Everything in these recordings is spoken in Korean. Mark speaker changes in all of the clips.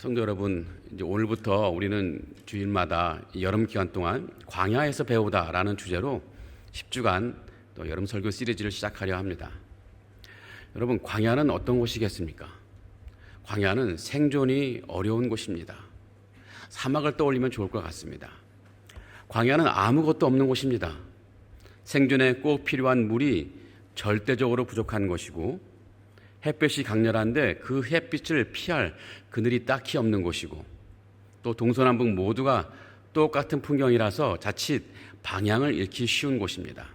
Speaker 1: 성도 여러분, 이제 오늘부터 우리는 주일마다 여름 기간 동안 광야에서 배우다라는 주제로 10주간 또 여름 설교 시리즈를 시작하려 합니다. 여러분, 광야는 어떤 곳이겠습니까? 광야는 생존이 어려운 곳입니다. 사막을 떠올리면 좋을 것 같습니다. 광야는 아무것도 없는 곳입니다. 생존에 꼭 필요한 물이 절대적으로 부족한 곳이고, 햇볕이 강렬한데 그 햇빛을 피할 그늘이 딱히 없는 곳이고, 또 동서남북 모두가 똑같은 풍경이라서 자칫 방향을 잃기 쉬운 곳입니다.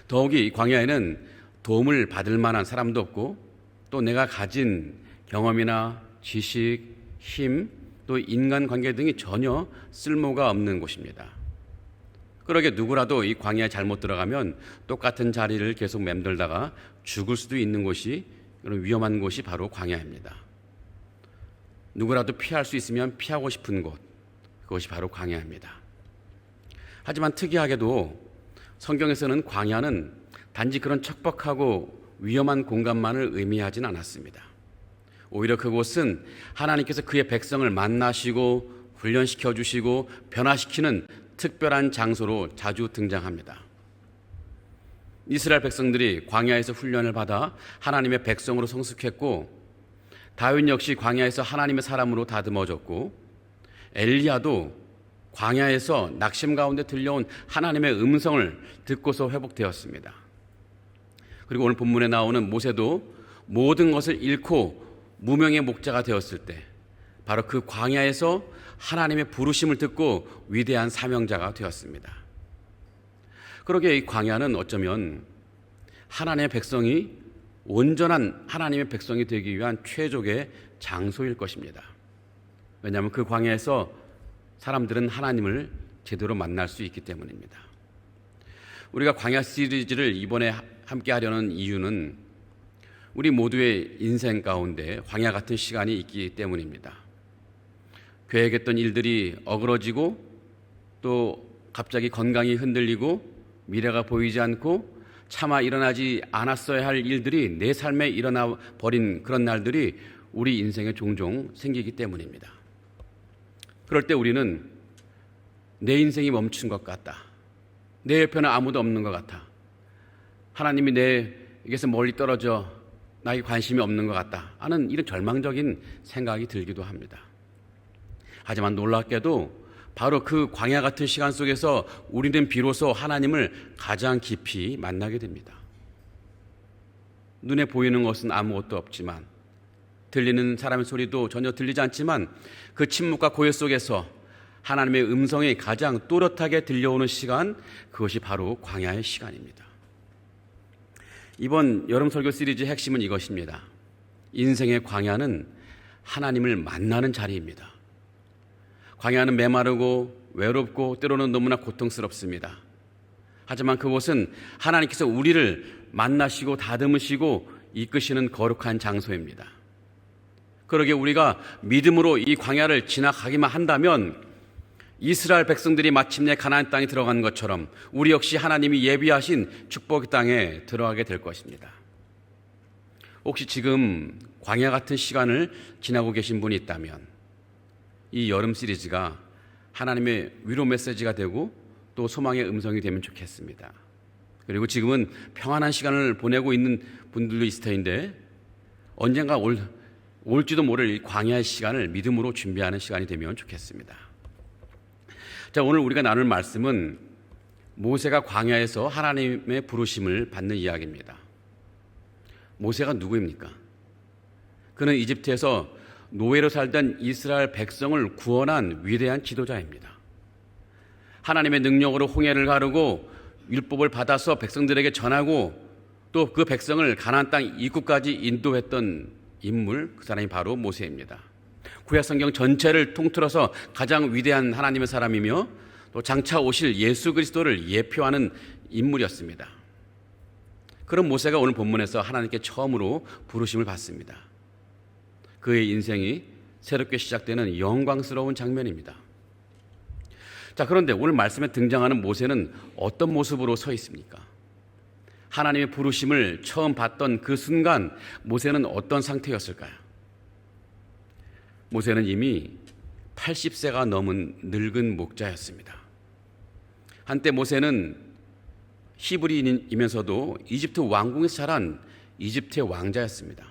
Speaker 1: 더욱이 이 광야에는 도움을 받을 만한 사람도 없고, 또 내가 가진 경험이나 지식, 힘, 또 인간관계 등이 전혀 쓸모가 없는 곳입니다. 그러게 누구라도 이 광야에 잘못 들어가면 똑같은 자리를 계속 맴돌다가 죽을 수도 있는 곳이, 그런 위험한 곳이 바로 광야입니다. 누구라도 피할 수 있으면 피하고 싶은 곳, 그것이 바로 광야입니다. 하지만 특이하게도 성경에서는 광야는 단지 그런 척박하고 위험한 공간만을 의미하진 않았습니다. 오히려 그곳은 하나님께서 그의 백성을 만나시고 훈련시켜 주시고 변화시키는 특별한 장소로 자주 등장합니다. 이스라엘 백성들이 광야에서 훈련을 받아 하나님의 백성으로 성숙했고, 다윗 역시 광야에서 하나님의 사람으로 다듬어졌고, 엘리야도 광야에서 낙심 가운데 들려온 하나님의 음성을 듣고서 회복되었습니다. 그리고 오늘 본문에 나오는 모세도 모든 것을 잃고 무명의 목자가 되었을 때 바로 그 광야에서 하나님의 부르심을 듣고 위대한 사명자가 되었습니다. 그러기에 이 광야는 어쩌면 하나님의 백성이 온전한 하나님의 백성이 되기 위한 최적의 장소일 것입니다. 왜냐하면 그 광야에서 사람들은 하나님을 제대로 만날 수 있기 때문입니다. 우리가 광야 시리즈를 이번에 함께 하려는 이유는 우리 모두의 인생 가운데 광야 같은 시간이 있기 때문입니다. 계획했던 일들이 어그러지고, 또 갑자기 건강이 흔들리고, 미래가 보이지 않고, 차마 일어나지 않았어야 할 일들이 내 삶에 일어나 버린 그런 날들이 우리 인생에 종종 생기기 때문입니다. 그럴 때 우리는 내 인생이 멈춘 것 같다, 내 옆에는 아무도 없는 것 같아, 하나님이 내게서 멀리 떨어져 나에게 관심이 없는 것 같다 하는 이런 절망적인 생각이 들기도 합니다. 하지만 놀랍게도 바로 그 광야 같은 시간 속에서 우리는 비로소 하나님을 가장 깊이 만나게 됩니다. 눈에 보이는 것은 아무것도 없지만, 들리는 사람의 소리도 전혀 들리지 않지만, 그 침묵과 고요 속에서 하나님의 음성이 가장 또렷하게 들려오는 시간, 그것이 바로 광야의 시간입니다. 이번 여름 설교 시리즈의 핵심은 이것입니다. 인생의 광야는 하나님을 만나는 자리입니다. 광야는 메마르고 외롭고 때로는 너무나 고통스럽습니다. 하지만 그곳은 하나님께서 우리를 만나시고 다듬으시고 이끄시는 거룩한 장소입니다. 그러기에 우리가 믿음으로 이 광야를 지나가기만 한다면 이스라엘 백성들이 마침내 가나안 땅에 들어간 것처럼 우리 역시 하나님이 예비하신 축복의 땅에 들어가게 될 것입니다. 혹시 지금 광야 같은 시간을 지나고 계신 분이 있다면 이 여름 시리즈가 하나님의 위로 메시지가 되고 또 소망의 음성이 되면 좋겠습니다. 그리고 지금은 평안한 시간을 보내고 있는 분들도 있을 텐데, 언젠가 올지도 모를 이 광야의 시간을 믿음으로 준비하는 시간이 되면 좋겠습니다. 자, 오늘 우리가 나눌 말씀은 모세가 광야에서 하나님의 부르심을 받는 이야기입니다. 모세가 누구입니까? 그는 이집트에서 노예로 살던 이스라엘 백성을 구원한 위대한 지도자입니다. 하나님의 능력으로 홍해를 가르고 율법을 받아서 백성들에게 전하고, 또 그 백성을 가나안 땅 입구까지 인도했던 인물, 그 사람이 바로 모세입니다. 구약 성경 전체를 통틀어서 가장 위대한 하나님의 사람이며, 또 장차 오실 예수 그리스도를 예표하는 인물이었습니다. 그런 모세가 오늘 본문에서 하나님께 처음으로 부르심을 받습니다. 그의 인생이 새롭게 시작되는 영광스러운 장면입니다. 자, 그런데 오늘 말씀에 등장하는 모세는 어떤 모습으로 서 있습니까? 하나님의 부르심을 처음 받던 그 순간 모세는 어떤 상태였을까요? 모세는 이미 80세가 넘은 늙은 목자였습니다. 한때 모세는 히브리인이면서도 이집트 왕궁에서 자란 이집트의 왕자였습니다.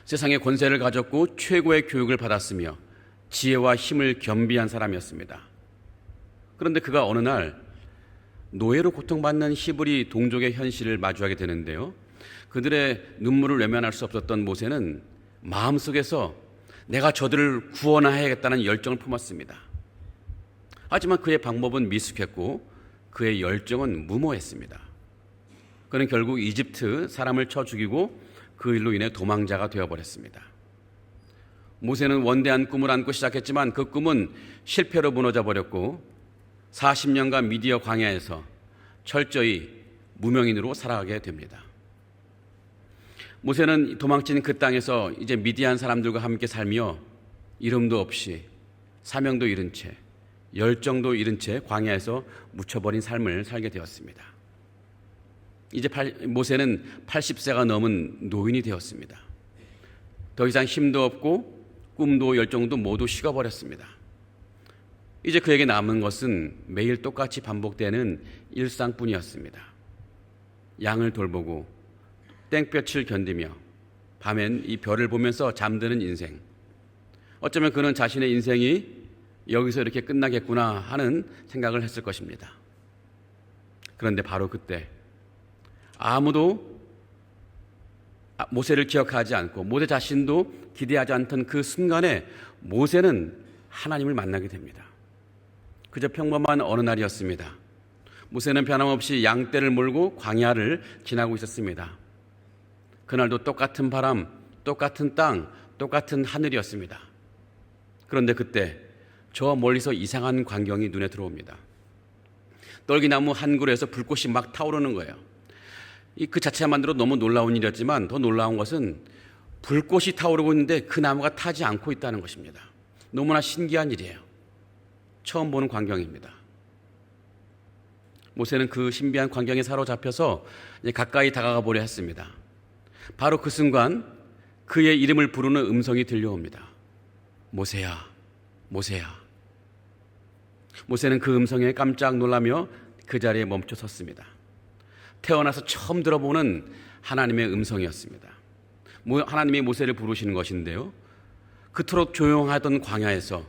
Speaker 1: 세상의 권세를 가졌고 최고의 교육을 받았으며 지혜와 힘을 겸비한 사람이었습니다. 그런데 그가 어느 날 노예로 고통받는 히브리 동족의 현실을 마주하게 되는데요. 그들의 눈물을 외면할 수 없었던 모세는 마음속에서 내가 저들을 구원해야겠다는 열정을 품었습니다. 하지만 그의 방법은 미숙했고 그의 열정은 무모했습니다. 그는 결국 이집트 사람을 쳐 죽이고 그 일로 인해 도망자가 되어버렸습니다. 모세는 원대한 꿈을 안고 시작했지만 그 꿈은 실패로 무너져 버렸고 40년간 미디어 광야에서 철저히 무명인으로 살아가게 됩니다. 모세는 도망친 그 땅에서 이제 미디안 사람들과 함께 살며 이름도 없이 사명도 잃은 채 열정도 잃은 채 광야에서 묻혀버린 삶을 살게 되었습니다. 이제 모세는 80세가 넘은 노인이 되었습니다. 더 이상 힘도 없고 꿈도 열정도 모두 식어버렸습니다. 이제 그에게 남은 것은 매일 똑같이 반복되는 일상뿐이었습니다. 양을 돌보고 땡볕을 견디며 밤엔 이 별을 보면서 잠드는 인생. 어쩌면 그는 자신의 인생이 여기서 이렇게 끝나겠구나 하는 생각을 했을 것입니다. 그런데 바로 그때 아무도 모세를 기억하지 않고 모세 자신도 기대하지 않던 그 순간에 모세는 하나님을 만나게 됩니다. 그저 평범한 어느 날이었습니다. 모세는 변함없이 양떼를 몰고 광야를 지나고 있었습니다. 그날도 똑같은 바람, 똑같은 땅, 똑같은 하늘이었습니다. 그런데 그때 저 멀리서 이상한 광경이 눈에 들어옵니다. 떨기나무 한 그루에서 불꽃이 막 타오르는 거예요. 그 자체만으로 너무 놀라운 일이었지만 더 놀라운 것은 불꽃이 타오르고 있는데 그 나무가 타지 않고 있다는 것입니다. 너무나 신기한 일이에요. 처음 보는 광경입니다. 모세는 그 신비한 광경에 사로잡혀서 가까이 다가가 보려 했습니다. 바로 그 순간 그의 이름을 부르는 음성이 들려옵니다. 모세야, 모세야. 모세는 그 음성에 깜짝 놀라며 그 자리에 멈춰 섰습니다. 태어나서 처음 들어보는 하나님의 음성이었습니다. 하나님이 모세를 부르시는 것인데요. 그토록 조용하던 광야에서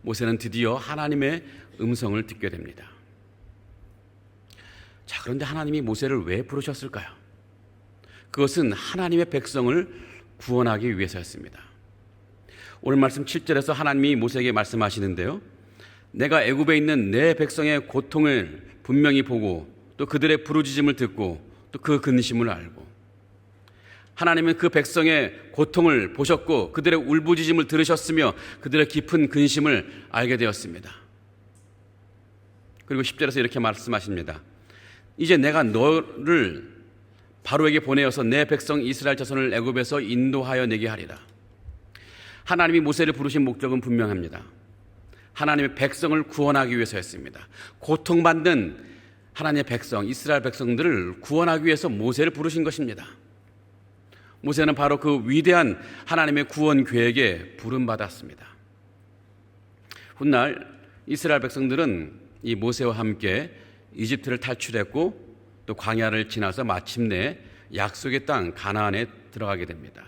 Speaker 1: 모세는 드디어 하나님의 음성을 듣게 됩니다. 자, 그런데 하나님이 모세를 왜 부르셨을까요? 그것은 하나님의 백성을 구원하기 위해서였습니다. 오늘 말씀 7절에서 하나님이 모세에게 말씀하시는데요. 내가 애굽에 있는 내 백성의 고통을 분명히 보고 또 그들의 부르짖음을 듣고 또 그 근심을 알고, 하나님은 그 백성의 고통을 보셨고 그들의 울부짖음을 들으셨으며 그들의 깊은 근심을 알게 되었습니다. 그리고 10절에서 이렇게 말씀하십니다. 이제 내가 너를 바로에게 보내어서 내 백성 이스라엘 자손을 애굽에서 인도하여 내게 하리라. 하나님이 모세를 부르신 목적은 분명합니다. 하나님의 백성을 구원하기 위해서였습니다. 고통받는 하나님의 백성, 이스라엘 백성들을 구원하기 위해서 모세를 부르신 것입니다. 모세는 바로 그 위대한 하나님의 구원 계획에 부름받았습니다. 훗날 이스라엘 백성들은 이 모세와 함께 이집트를 탈출했고 또 광야를 지나서 마침내 약속의 땅 가나안에 들어가게 됩니다.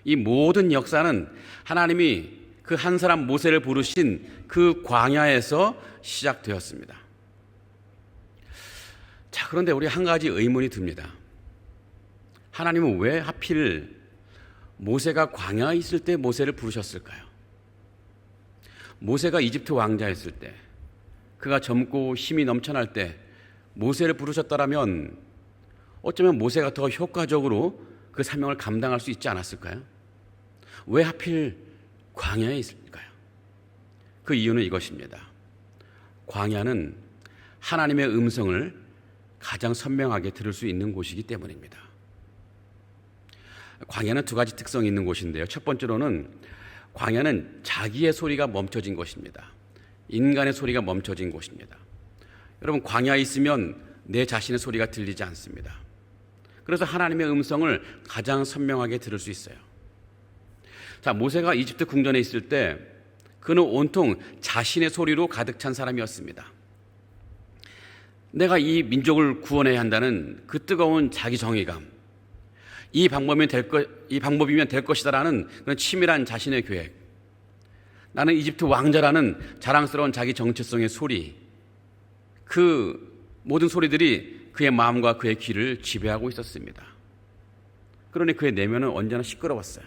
Speaker 1: 이 모든 역사는 하나님이 그 한 사람 모세를 부르신 그 광야에서 시작되었습니다. 자, 그런데 우리 한 가지 의문이 듭니다. 하나님은 왜 하필 모세가 광야에 있을 때 모세를 부르셨을까요? 모세가 이집트 왕자였을 때, 그가 젊고 힘이 넘쳐날 때 모세를 부르셨더라면 어쩌면 모세가 더 효과적으로 그 사명을 감당할 수 있지 않았을까요? 왜 하필 광야에 있을까요? 그 이유는 이것입니다. 광야는 하나님의 음성을 가장 선명하게 들을 수 있는 곳이기 때문입니다. 광야는 두 가지 특성이 있는 곳인데요. 첫 번째로는 광야는 자기의 소리가 멈춰진 곳입니다. 인간의 소리가 멈춰진 곳입니다. 여러분, 광야에 있으면 내 자신의 소리가 들리지 않습니다. 그래서 하나님의 음성을 가장 선명하게 들을 수 있어요. 자, 모세가 이집트 궁전에 있을 때 그는 온통 자신의 소리로 가득 찬 사람이었습니다. 내가 이 민족을 구원해야 한다는 그 뜨거운 자기 정의감, 이 방법이면 될 것이다라는 그런 치밀한 자신의 계획, 나는 이집트 왕자라는 자랑스러운 자기 정체성의 소리, 그 모든 소리들이 그의 마음과 그의 귀를 지배하고 있었습니다. 그러니 그의 내면은 언제나 시끄러웠어요.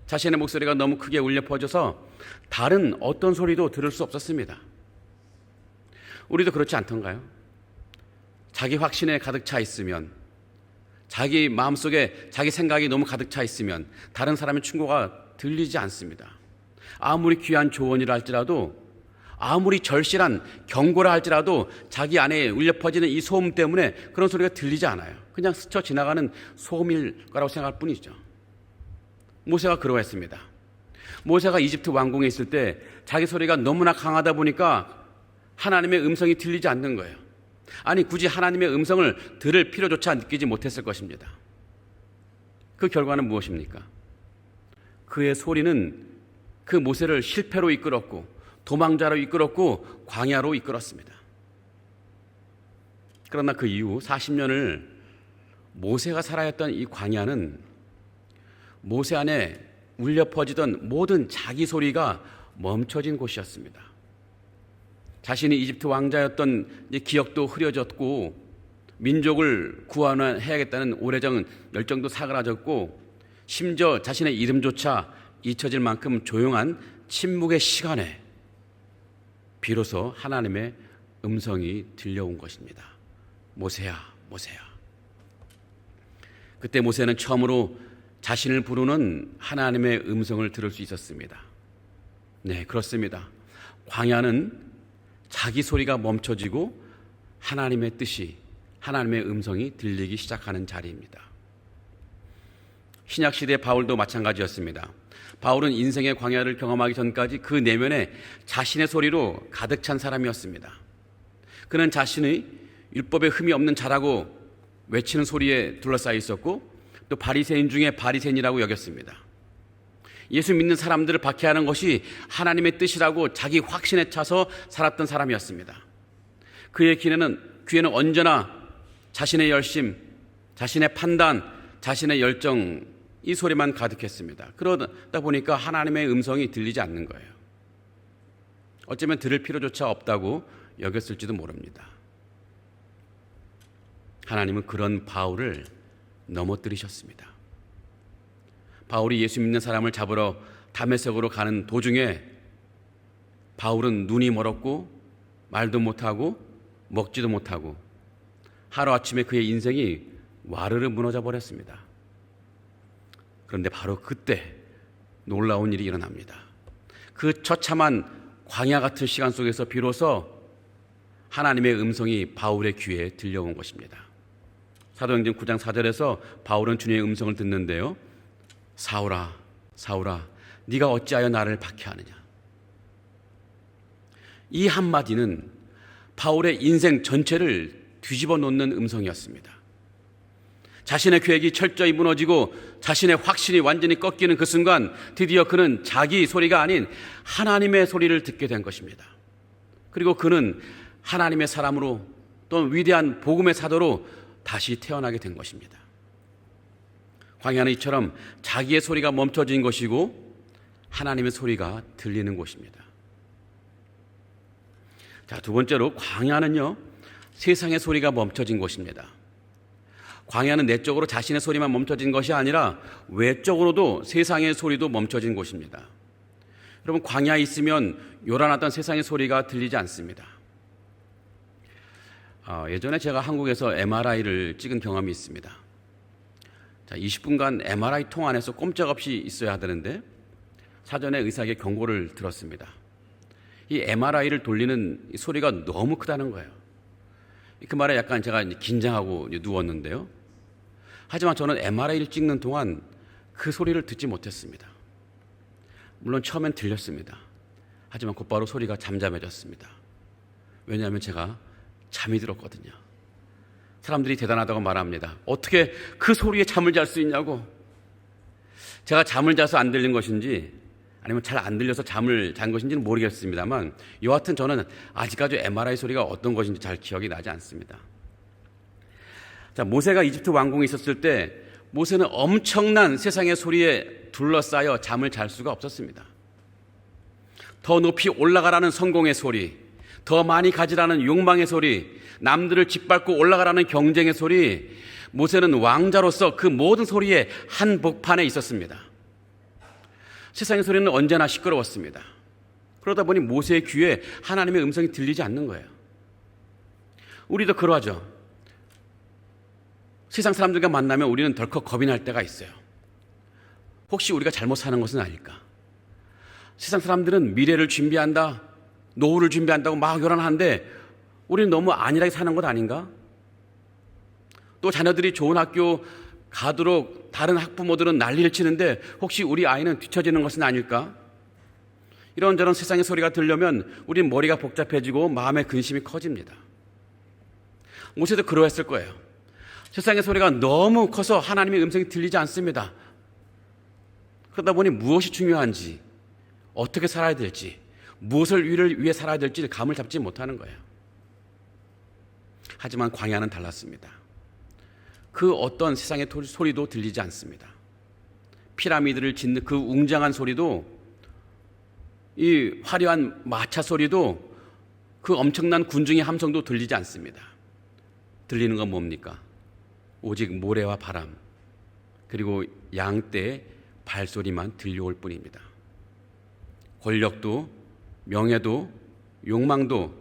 Speaker 1: 자신의 목소리가 너무 크게 울려 퍼져서 다른 어떤 소리도 들을 수 없었습니다. 우리도 그렇지 않던가요? 자기 확신에 가득 차 있으면, 자기 마음속에 자기 생각이 너무 가득 차 있으면 다른 사람의 충고가 들리지 않습니다. 아무리 귀한 조언이라 할지라도, 아무리 절실한 경고라 할지라도 자기 안에 울려 퍼지는 이 소음 때문에 그런 소리가 들리지 않아요. 그냥 스쳐 지나가는 소음일 거라고 생각할 뿐이죠. 모세가 그러했습니다. 모세가 이집트 왕궁에 있을 때 자기 소리가 너무나 강하다 보니까 하나님의 음성이 들리지 않는 거예요. 아니, 굳이 하나님의 음성을 들을 필요조차 느끼지 못했을 것입니다. 그 결과는 무엇입니까? 그의 소리는 그 모세를 실패로 이끌었고 도망자로 이끌었고 광야로 이끌었습니다. 그러나 그 이후 40년을 모세가 살아야 했던 이 광야는 모세 안에 울려 퍼지던 모든 자기 소리가 멈춰진 곳이었습니다. 자신이 이집트 왕자였던 기억도 흐려졌고, 민족을 구원해야겠다는 오래전 열정도 사그라졌고, 심지어 자신의 이름조차 잊혀질 만큼 조용한 침묵의 시간에 비로소 하나님의 음성이 들려온 것입니다. 모세야, 모세야. 그때 모세는 처음으로 자신을 부르는 하나님의 음성을 들을 수 있었습니다. 네, 그렇습니다. 광야는 자기 소리가 멈춰지고 하나님의 뜻이, 하나님의 음성이 들리기 시작하는 자리입니다. 신약시대 바울도 마찬가지였습니다. 바울은 인생의 광야를 경험하기 전까지 그 내면에 자신의 소리로 가득 찬 사람이었습니다. 그는 자신의 율법에 흠이 없는 자라고 외치는 소리에 둘러싸여 있었고, 또 바리새인 중에 바리새인이라고 여겼습니다. 예수 믿는 사람들을 박해하는 것이 하나님의 뜻이라고 자기 확신에 차서 살았던 사람이었습니다. 그의 귀에는 언제나 자신의 열심, 자신의 판단, 자신의 열정, 이 소리만 가득했습니다. 그러다 보니까 하나님의 음성이 들리지 않는 거예요. 어쩌면 들을 필요조차 없다고 여겼을지도 모릅니다. 하나님은 그런 바울을 넘어뜨리셨습니다. 바울이 예수 믿는 사람을 잡으러 다메섹으로 가는 도중에 바울은 눈이 멀었고 말도 못하고 먹지도 못하고 하루아침에 그의 인생이 와르르 무너져 버렸습니다. 그런데 바로 그때 놀라운 일이 일어납니다. 그 처참한 광야 같은 시간 속에서 비로소 하나님의 음성이 바울의 귀에 들려온 것입니다. 사도행전 9장 4절에서 바울은 주님의 음성을 듣는데요, 사울아, 사울아, 네가 어찌하여 나를 박해하느냐. 이 한마디는 바울의 인생 전체를 뒤집어 놓는 음성이었습니다. 자신의 계획이 철저히 무너지고 자신의 확신이 완전히 꺾이는 그 순간 드디어 그는 자기 소리가 아닌 하나님의 소리를 듣게 된 것입니다. 그리고 그는 하나님의 사람으로, 또는 위대한 복음의 사도로 다시 태어나게 된 것입니다. 광야는 이처럼 자기의 소리가 멈춰진 것이고 하나님의 소리가 들리는 곳입니다. 자, 두 번째로 광야는요, 세상의 소리가 멈춰진 곳입니다. 광야는 내적으로 자신의 소리만 멈춰진 것이 아니라 외적으로도 세상의 소리도 멈춰진 곳입니다. 여러분, 광야에 있으면 요란하던 세상의 소리가 들리지 않습니다. 예전에 제가 한국에서 MRI를 찍은 경험이 있습니다. 자, 20분간 MRI 통 안에서 꼼짝없이 있어야 하는데 사전에 의사에게 경고를 들었습니다. 이 MRI를 돌리는 이 소리가 너무 크다는 거예요. 그 말에 약간 제가 긴장하고 누웠는데요. 하지만 저는 MRI를 찍는 동안 그 소리를 듣지 못했습니다. 물론 처음엔 들렸습니다. 하지만 곧바로 소리가 잠잠해졌습니다. 왜냐하면 제가 잠이 들었거든요. 사람들이 대단하다고 말합니다. 어떻게 그 소리에 잠을 잘 수 있냐고. 제가 잠을 자서 안 들린 것인지 아니면 잘 안 들려서 잠을 잔 것인지는 모르겠습니다만 여하튼 저는 아직까지 MRI 소리가 어떤 것인지 잘 기억이 나지 않습니다. 자, 모세가 이집트 왕궁에 있었을 때 모세는 엄청난 세상의 소리에 둘러싸여 잠을 잘 수가 없었습니다. 더 높이 올라가라는 성공의 소리, 더 많이 가지라는 욕망의 소리, 남들을 짓밟고 올라가라는 경쟁의 소리, 모세는 왕자로서 그 모든 소리에 한복판에 있었습니다. 세상의 소리는 언제나 시끄러웠습니다. 그러다 보니 모세의 귀에 하나님의 음성이 들리지 않는 거예요. 우리도 그러하죠. 세상 사람들과 만나면 우리는 덜컥 겁이 날 때가 있어요. 혹시 우리가 잘못 사는 것은 아닐까? 세상 사람들은 미래를 준비한다, 노후를 준비한다고 막 요란하는데 우리는 너무 안일하게 사는 것 아닌가? 또 자녀들이 좋은 학교 가도록 다른 학부모들은 난리를 치는데 혹시 우리 아이는 뒤처지는 것은 아닐까? 이런저런 세상의 소리가 들려면 우리는 머리가 복잡해지고 마음의 근심이 커집니다. 모세도 그러했을 거예요. 세상의 소리가 너무 커서 하나님의 음성이 들리지 않습니다. 그러다 보니 무엇이 중요한지, 어떻게 살아야 될지, 무엇을 위해 살아야 될지 감을 잡지 못하는 거예요. 하지만 광야는 달랐습니다. 그 어떤 세상의 소리도 들리지 않습니다. 피라미드를 짓는 그 웅장한 소리도, 이 화려한 마차 소리도, 그 엄청난 군중의 함성도 들리지 않습니다. 들리는 건 뭡니까? 오직 모래와 바람, 그리고 양떼의 발소리만 들려올 뿐입니다. 권력도, 명예도, 욕망도,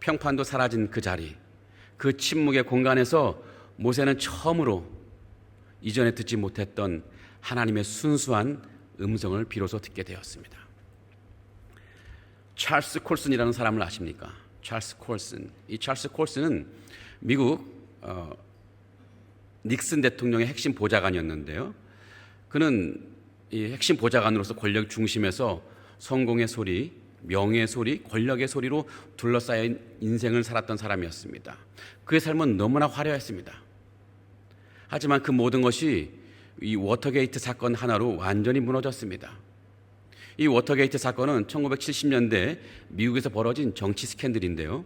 Speaker 1: 평판도 사라진 그 자리, 그 침묵의 공간에서 모세는 처음으로 이전에 듣지 못했던 하나님의 순수한 음성을 비로소 듣게 되었습니다. 찰스 콜슨이라는 사람을 아십니까? 찰스 콜슨. 이 찰스 콜슨은 미국 닉슨 대통령의 핵심 보좌관이었는데요. 그는 이 핵심 보좌관으로서 권력 중심에서 성공의 소리, 명예의 소리, 권력의 소리로 둘러싸인 인생을 살았던 사람이었습니다. 그의 삶은 너무나 화려했습니다. 하지만 그 모든 것이 이 워터게이트 사건 하나로 완전히 무너졌습니다. 이 워터게이트 사건은 1970년대 미국에서 벌어진 정치 스캔들인데요.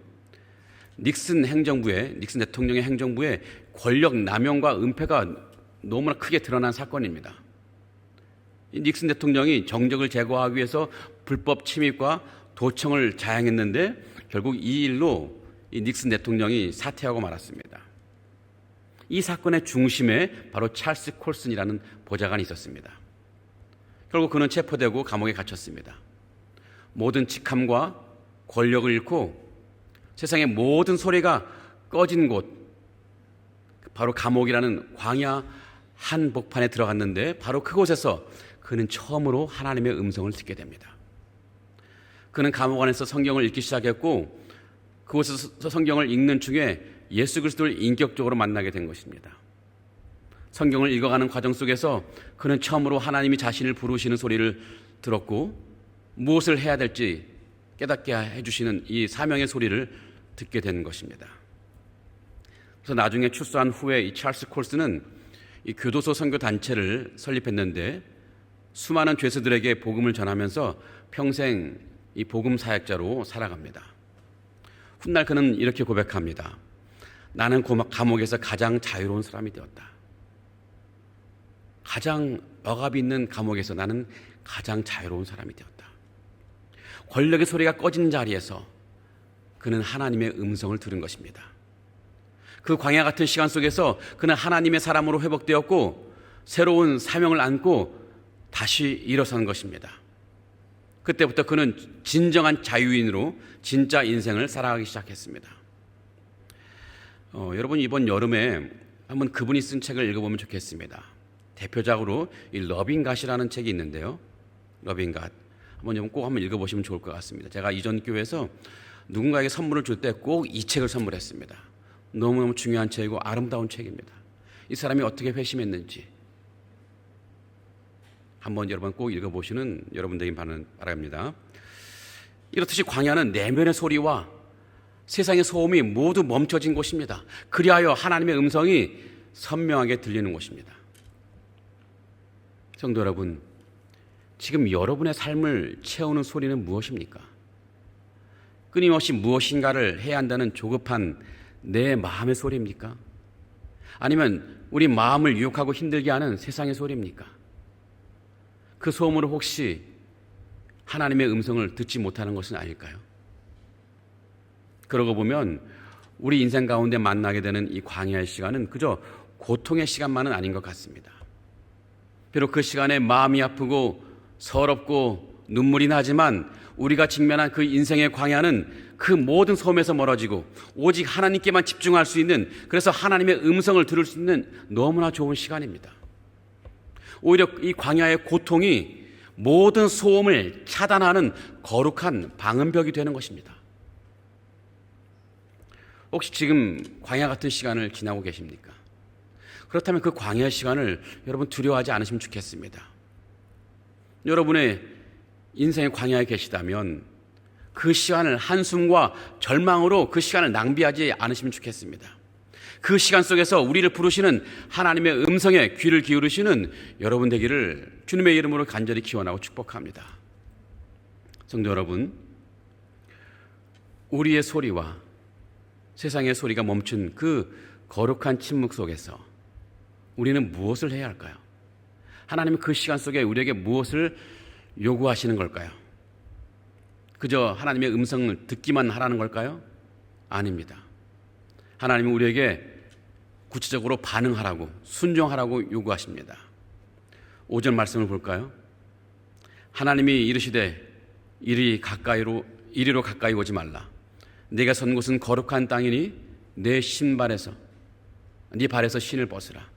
Speaker 1: 닉슨 대통령의 행정부의 권력 남용과 은폐가 너무나 크게 드러난 사건입니다. 이 닉슨 대통령이 정적을 제거하기 위해서 불법 침입과 도청을 자행했는데 결국 이 일로 이 닉슨 대통령이 사퇴하고 말았습니다. 이 사건의 중심에 바로 찰스 콜슨이라는 보좌관이 있었습니다. 결국 그는 체포되고 감옥에 갇혔습니다. 모든 직함과 권력을 잃고 세상의 모든 소리가 꺼진 곳, 바로 감옥이라는 광야 한복판에 들어갔는데 바로 그곳에서 그는 처음으로 하나님의 음성을 듣게 됩니다. 그는 감옥 안에서 성경을 읽기 시작했고 그곳에서 성경을 읽는 중에 예수 그리스도를 인격적으로 만나게 된 것입니다. 성경을 읽어가는 과정 속에서 그는 처음으로 하나님이 자신을 부르시는 소리를 들었고 무엇을 해야 될지 깨닫게 해주시는 이 사명의 소리를 듣게 된 것입니다. 그래서 나중에 출소한 후에 이 찰스 콜슨은 이 교도소 선교 단체를 설립했는데 수많은 죄수들에게 복음을 전하면서 평생 이 복음 사역자로 살아갑니다. 훗날 그는 이렇게 고백합니다. 나는 감옥에서 가장 자유로운 사람이 되었다. 가장 억압이 있는 감옥에서 나는 가장 자유로운 사람이 되었다. 권력의 소리가 꺼진 자리에서 그는 하나님의 음성을 들은 것입니다. 그 광야 같은 시간 속에서 그는 하나님의 사람으로 회복되었고 새로운 사명을 안고 다시 일어선 것입니다. 그때부터 그는 진정한 자유인으로 진짜 인생을 살아가기 시작했습니다. 여러분 이번 여름에 한번 그분이 쓴 책을 읽어보면 좋겠습니다. 대표작으로 이 러빙갓이라는 책이 있는데요. 러빙갓 꼭 한번 읽어보시면 좋을 것 같습니다. 제가 이전 교회에서 누군가에게 선물을 줄 때 꼭 이 책을 선물했습니다. 너무너무 중요한 책이고 아름다운 책입니다. 이 사람이 어떻게 회심했는지 한번 여러분 꼭 읽어보시는 여러분들에게 바랍니다. 이렇듯이 광야는 내면의 소리와 세상의 소음이 모두 멈춰진 곳입니다. 그리하여 하나님의 음성이 선명하게 들리는 곳입니다. 성도 여러분, 지금 여러분의 삶을 채우는 소리는 무엇입니까? 끊임없이 무엇인가를 해야 한다는 조급한 내 마음의 소리입니까? 아니면 우리 마음을 유혹하고 힘들게 하는 세상의 소리입니까? 그 소음으로 혹시 하나님의 음성을 듣지 못하는 것은 아닐까요? 그러고 보면 우리 인생 가운데 만나게 되는 이 광야의 시간은 그저 고통의 시간만은 아닌 것 같습니다. 비록 그 시간에 마음이 아프고 서럽고 눈물이 나지만 우리가 직면한 그 인생의 광야는 그 모든 소음에서 멀어지고 오직 하나님께만 집중할 수 있는, 그래서 하나님의 음성을 들을 수 있는 너무나 좋은 시간입니다. 오히려 이 광야의 고통이 모든 소음을 차단하는 거룩한 방음벽이 되는 것입니다. 혹시 지금 광야 같은 시간을 지나고 계십니까? 그렇다면 그 광야의 시간을 여러분 두려워하지 않으시면 좋겠습니다. 여러분의 인생의 광야에 계시다면 그 시간을 한숨과 절망으로 그 시간을 낭비하지 않으시면 좋겠습니다. 그 시간 속에서 우리를 부르시는 하나님의 음성에 귀를 기울이시는 여러분 되기를 주님의 이름으로 간절히 기원하고 축복합니다. 성도 여러분, 우리의 소리와 세상의 소리가 멈춘 그 거룩한 침묵 속에서 우리는 무엇을 해야 할까요? 하나님은 그 시간 속에 우리에게 무엇을 요구하시는 걸까요? 그저 하나님의 음성을 듣기만 하라는 걸까요? 아닙니다. 하나님은 우리에게 구체적으로 반응하라고, 순종하라고 요구하십니다. 5절 말씀을 볼까요? 하나님이 이르시되 이리로 가까이 오지 말라. 네가 선 곳은 거룩한 땅이니 네 발에서 신을 벗으라.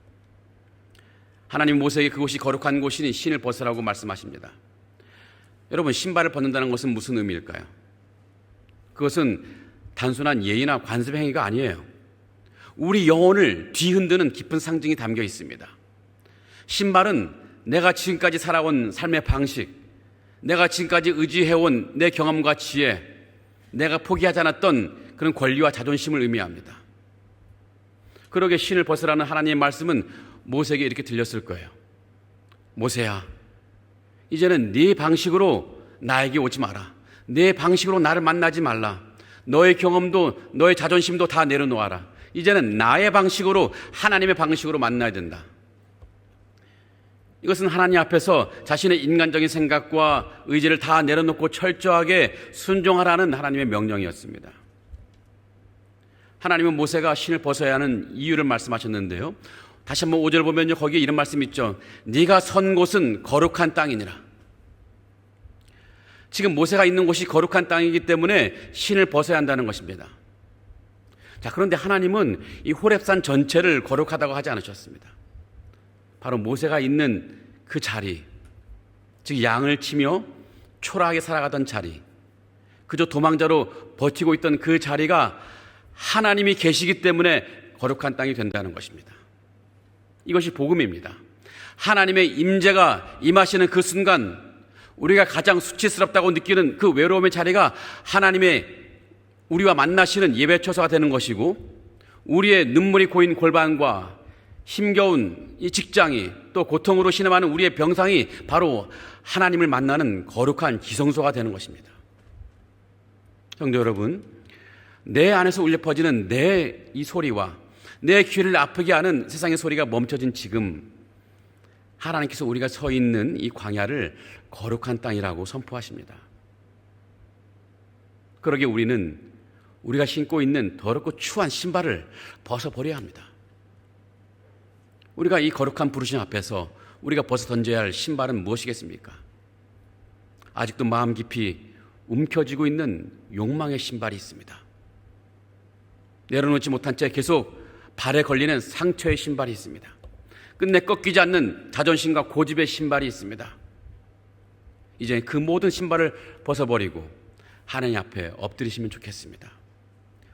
Speaker 1: 하나님 모세에게 그곳이 거룩한 곳이니 신을 벗으라고 말씀하십니다. 여러분, 신발을 벗는다는 것은 무슨 의미일까요? 그것은 단순한 예의나 관습 행위가 아니에요. 우리 영혼을 뒤흔드는 깊은 상징이 담겨 있습니다. 신발은 내가 지금까지 살아온 삶의 방식, 내가 지금까지 의지해온 내 경험과 지혜, 내가 포기하지 않았던 그런 권리와 자존심을 의미합니다. 그러게 신을 벗으라는 하나님의 말씀은 모세에게 이렇게 들렸을 거예요. 모세야, 이제는 네 방식으로 나에게 오지 마라. 네 방식으로 나를 만나지 말라. 너의 경험도 너의 자존심도 다 내려놓아라. 이제는 나의 방식으로, 하나님의 방식으로 만나야 된다. 이것은 하나님 앞에서 자신의 인간적인 생각과 의지를 다 내려놓고 철저하게 순종하라는 하나님의 명령이었습니다. 하나님은 모세가 신을 벗어야 하는 이유를 말씀하셨는데요, 다시 한번 5절 보면요, 거기에 이런 말씀이 있죠. 네가 선 곳은 거룩한 땅이니라. 지금 모세가 있는 곳이 거룩한 땅이기 때문에 신을 벗어야 한다는 것입니다. 자, 그런데 하나님은 이 호렙산 전체를 거룩하다고 하지 않으셨습니다. 바로 모세가 있는 그 자리, 즉 양을 치며 초라하게 살아가던 자리, 그저 도망자로 버티고 있던 그 자리가 하나님이 계시기 때문에 거룩한 땅이 된다는 것입니다. 이것이 복음입니다. 하나님의 임재가 임하시는 그 순간 우리가 가장 수치스럽다고 느끼는 그 외로움의 자리가 하나님의 우리와 만나시는 예배 처소가 되는 것이고, 우리의 눈물이 고인 골반과 힘겨운 이 직장이, 또 고통으로 신음하는 우리의 병상이 바로 하나님을 만나는 거룩한 지성소가 되는 것입니다. 성도 여러분, 내 안에서 울려 퍼지는 내 이 소리와 내 귀를 아프게 하는 세상의 소리가 멈춰진 지금, 하나님께서 우리가 서 있는 이 광야를 거룩한 땅이라고 선포하십니다. 그러기에 우리는 우리가 신고 있는 더럽고 추한 신발을 벗어버려야 합니다. 우리가 이 거룩한 부르심 앞에서 우리가 벗어 던져야 할 신발은 무엇이겠습니까? 아직도 마음 깊이 움켜쥐고 있는 욕망의 신발이 있습니다. 내려놓지 못한 채 계속 발에 걸리는 상처의 신발이 있습니다. 끝내 꺾이지 않는 자존심과 고집의 신발이 있습니다. 이제 그 모든 신발을 벗어버리고 하나님 앞에 엎드리시면 좋겠습니다.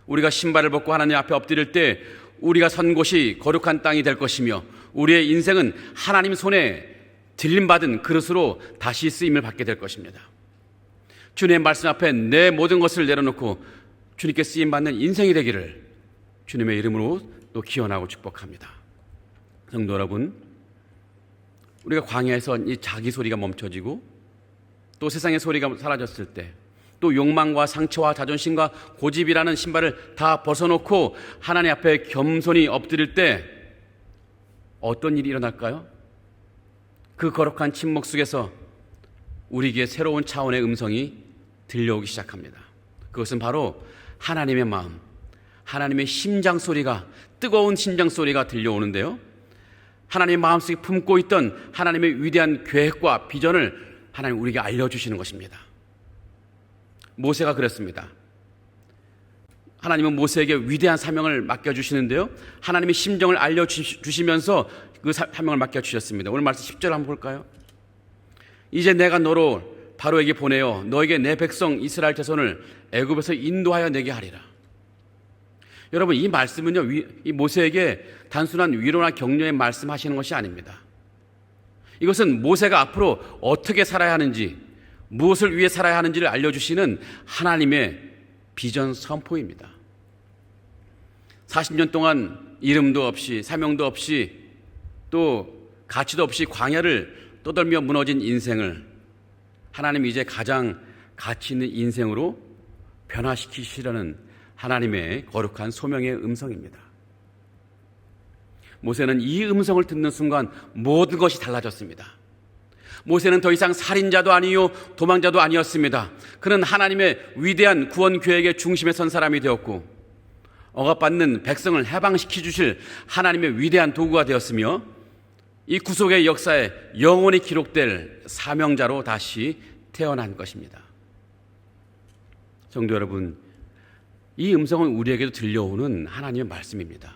Speaker 1: 우리가 신발을 벗고 하나님 앞에 엎드릴 때 우리가 선 곳이 거룩한 땅이 될 것이며, 우리의 인생은 하나님 손에 들림받은 그릇으로 다시 쓰임을 받게 될 것입니다. 주님의 말씀 앞에 내 모든 것을 내려놓고 주님께 쓰임받는 인생이 되기를 주님의 이름으로 또 기원하고 축복합니다. 성도 여러분, 우리가 광야에서 이 자기 소리가 멈춰지고 또 세상의 소리가 사라졌을 때, 또 욕망과 상처와 자존심과 고집이라는 신발을 다 벗어놓고 하나님 앞에 겸손히 엎드릴 때 어떤 일이 일어날까요? 그 거룩한 침묵 속에서 우리에게 새로운 차원의 음성이 들려오기 시작합니다. 그것은 바로 하나님의 마음, 하나님의 심장 소리가, 뜨거운 심장 소리가 들려오는데요, 하나님의 마음속에 품고 있던 하나님의 위대한 계획과 비전을 하나님 우리에게 알려주시는 것입니다. 모세가 그랬습니다. 하나님은 모세에게 위대한 사명을 맡겨주시는데요, 하나님의 심정을 알려주시면서 그 사명을 맡겨주셨습니다. 오늘 말씀 10절 한번 볼까요? 이제 내가 너로 바로에게 보내어 너에게 내 백성 이스라엘 자손을 애굽에서 인도하여 내게 하리라. 여러분, 이 말씀은요, 이 모세에게 단순한 위로나 격려의 말씀하시는 것이 아닙니다. 이것은 모세가 앞으로 어떻게 살아야 하는지, 무엇을 위해 살아야 하는지를 알려주시는 하나님의 비전 선포입니다. 40년 동안 이름도 없이 사명도 없이 또 가치도 없이 광야를 떠돌며 무너진 인생을 하나님이 이제 가장 가치 있는 인생으로 변화시키시려는 하나님의 거룩한 소명의 음성입니다. 모세는 이 음성을 듣는 순간 모든 것이 달라졌습니다. 모세는 더 이상 살인자도 아니요 도망자도 아니었습니다. 그는 하나님의 위대한 구원 계획의 중심에 선 사람이 되었고, 억압받는 백성을 해방시켜 주실 하나님의 위대한 도구가 되었으며, 이 구속의 역사에 영원히 기록될 사명자로 다시 태어난 것입니다. 성도 여러분, 이 음성은 우리에게도 들려오는 하나님의 말씀입니다.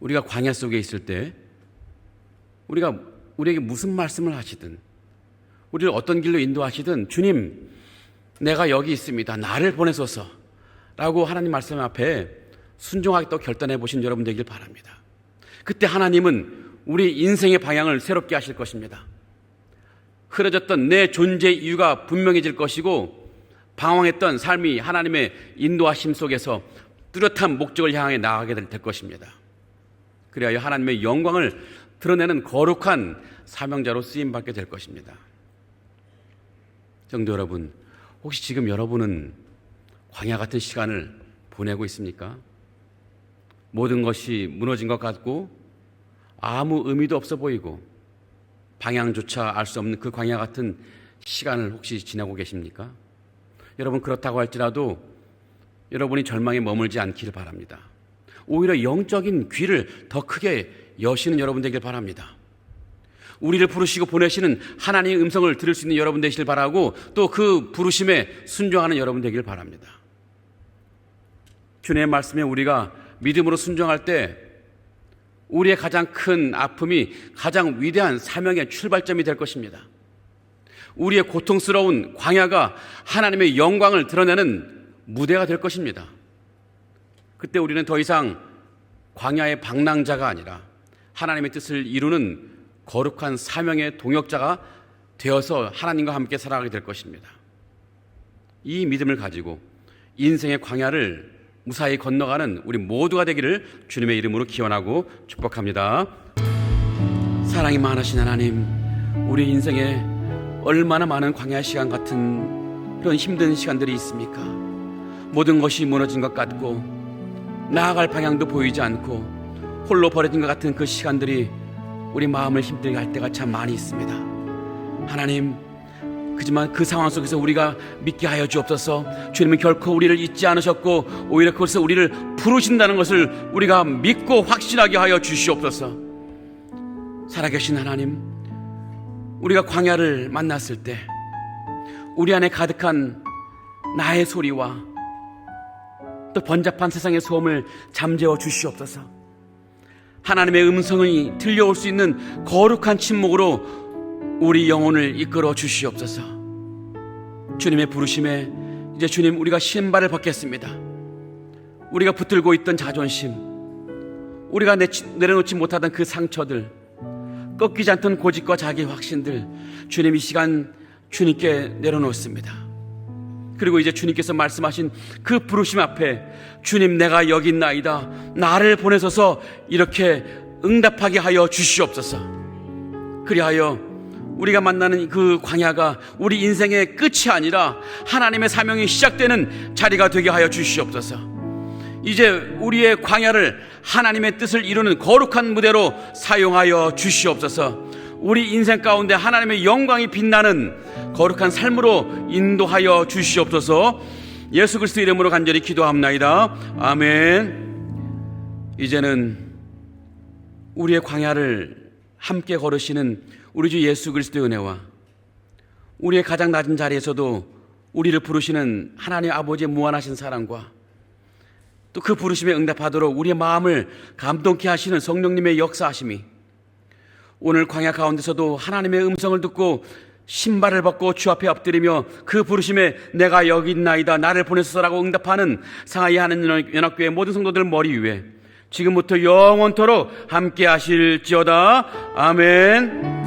Speaker 1: 우리가 광야 속에 있을 때 우리에게 무슨 말씀을 하시든, 우리를 어떤 길로 인도하시든, 주님, 내가 여기 있습니다, 나를 보내소서 라고 하나님 말씀 앞에 순종하게 또 결단해 보신 여러분 되길 바랍니다. 그때 하나님은 우리 인생의 방향을 새롭게 하실 것입니다. 흐려졌던 내 존재의 이유가 분명해질 것이고, 방황했던 삶이 하나님의 인도하심 속에서 뚜렷한 목적을 향해 나아가게 될 것입니다. 그리하여 하나님의 영광을 드러내는 거룩한 사명자로 쓰임받게 될 것입니다. 성도 여러분, 혹시 지금 여러분은 광야 같은 시간을 보내고 있습니까? 모든 것이 무너진 것 같고 아무 의미도 없어 보이고 방향조차 알 수 없는 그 광야 같은 시간을 혹시 지나고 계십니까? 여러분, 그렇다고 할지라도 여러분이 절망에 머물지 않기를 바랍니다. 오히려 영적인 귀를 더 크게 여시는 여러분 되길 바랍니다. 우리를 부르시고 보내시는 하나님의 음성을 들을 수 있는 여러분 되시길 바라고, 또 그 부르심에 순종하는 여러분 되길 바랍니다. 주님의 말씀에 우리가 믿음으로 순종할 때 우리의 가장 큰 아픔이 가장 위대한 사명의 출발점이 될 것입니다. 우리의 고통스러운 광야가 하나님의 영광을 드러내는 무대가 될 것입니다. 그때 우리는 더 이상 광야의 방랑자가 아니라 하나님의 뜻을 이루는 거룩한 사명의 동역자가 되어서 하나님과 함께 살아가게 될 것입니다. 이 믿음을 가지고 인생의 광야를 무사히 건너가는 우리 모두가 되기를 주님의 이름으로 기원하고 축복합니다. 사랑이 많으신 하나님, 우리 인생에 얼마나 많은 광야 시간 같은 그런 힘든 시간들이 있습니까? 모든 것이 무너진 것 같고 나아갈 방향도 보이지 않고 홀로 버려진 것 같은 그 시간들이 우리 마음을 힘들게 할 때가 참 많이 있습니다. 하나님, 그지만 그 상황 속에서 우리가 믿게 하여 주옵소서. 주님은 결코 우리를 잊지 않으셨고 오히려 그것을 우리를 부르신다는 것을 우리가 믿고 확신하게 하여 주시옵소서. 살아계신 하나님, 우리가 광야를 만났을 때 우리 안에 가득한 나의 소리와 또 번잡한 세상의 소음을 잠재워 주시옵소서. 하나님의 음성이 들려올 수 있는 거룩한 침묵으로 우리 영혼을 이끌어 주시옵소서. 주님의 부르심에 이제 주님, 우리가 신발을 벗겠습니다. 우리가 붙들고 있던 자존심, 우리가 내려놓지 못하던 그 상처들, 꺾이지 않던 고집과 자기 확신들, 주님 이 시간 주님께 내려놓습니다. 그리고 이제 주님께서 말씀하신 그 부르심 앞에 주님, 내가 여기 있나이다, 나를 보내소서 이렇게 응답하게 하여 주시옵소서. 그리하여 우리가 만나는 그 광야가 우리 인생의 끝이 아니라 하나님의 사명이 시작되는 자리가 되게 하여 주시옵소서. 이제 우리의 광야를 하나님의 뜻을 이루는 거룩한 무대로 사용하여 주시옵소서. 우리 인생 가운데 하나님의 영광이 빛나는 거룩한 삶으로 인도하여 주시옵소서. 예수 그리스도 이름으로 간절히 기도합나이다. 아멘. 이제는 우리의 광야를 함께 걸으시는 우리 주 예수 그리스도의 은혜와 우리의 가장 낮은 자리에서도 우리를 부르시는 하나님 아버지의 무한하신 사랑과 또 그 부르심에 응답하도록 우리의 마음을 감동케 하시는 성령님의 역사하심이 오늘 광야 가운데서도 하나님의 음성을 듣고 신발을 벗고 주 앞에 엎드리며 그 부르심에 내가 여기 있나이다 나를 보내소서라고 응답하는 상하이 하나님 연합교회 모든 성도들 머리 위에 지금부터 영원토록 함께 하실지어다. 아멘.